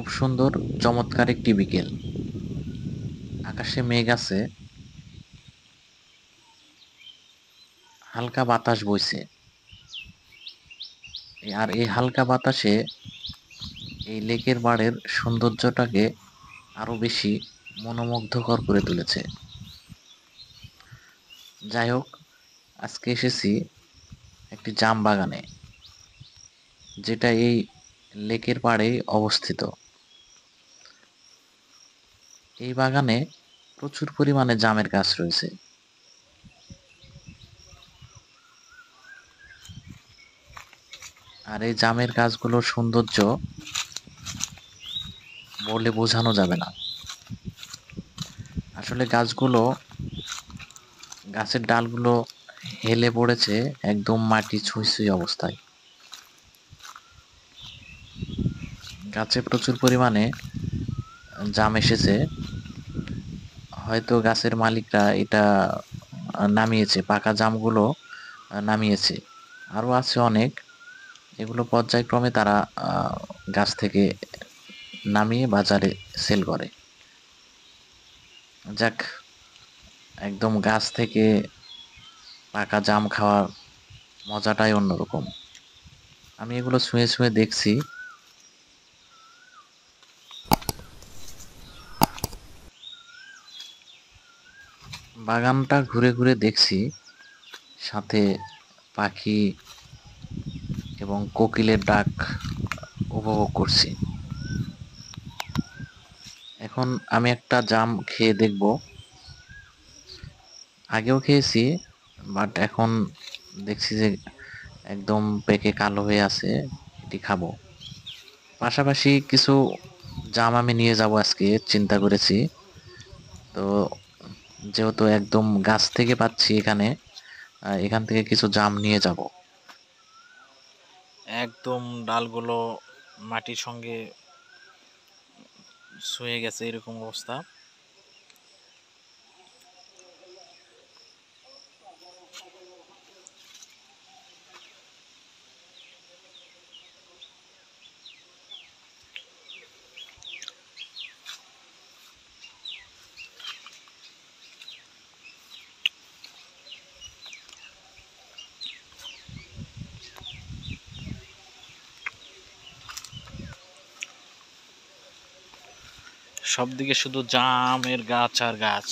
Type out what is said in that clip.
খুব সুন্দর চমৎকার একটি বিকেল। আকাশে মেঘ আছে, হালকা বাতাস বইছে। আর এই হালকা বাতাসে এই লেকের পাড়ের সৌন্দর্যটাকে আরো বেশি মনোমুগ্ধকর করে তুলেছে। যাই হোক, আজকে এসেছি একটি জাম বাগানে, যেটা এই লেকের পাড়েই অবস্থিত। এই বাগানে প্রচুর পরিমাণে জামের গাছ রয়েছে। আর এই জামের গাছগুলোর সৌন্দর্য বলে বোঝানো যাবে না। আসলে গাছের ডালগুলো হেলে পড়েছে একদম মাটি ছুঁই ছুঁই অবস্থায়। গাছে প্রচুর পরিমাণে জাম এসেছে। হয়তো গাছের মালিকরা এটা নামিয়েছে, পাকা জামগুলো নামিয়েছে। আরো আছে অনেক, এগুলো পর্যায়ক্রমে তারা গাছ থেকে নামিয়ে বাজারে সেল করে। যাক, একদম গাছ থেকে পাকা জাম খাওয়ার মজাটাই অন্যরকম। আমি এগুলো ছুঁয়ে ছুঁয়ে দেখছি। বাগানটা ঘুরে ঘুরে দেখছি, সাথে পাখি এবং কোকিলের ডাক উপভোগ করছি। এখন আমি একটা জাম খেয়ে দেখব। আগেও খেয়েছি, বাট এখন দেখছি যে একদম পেকে কালো হয়ে আছে, এটি খাবো। পাশাপাশি কিছু জাম আমি নিয়ে যাব আজকে চিন্তা করেছি। তো যেহেতু একদম গাছ থেকে পাচ্ছি এখানে, এখান থেকে কিছু জাম নিয়ে যাব। একদম ডালগুলো মাটির সঙ্গে ছুঁয়ে গেছে, এরকম অবস্থা। সবদিকে শুধু জামের গাছ আর গাছ।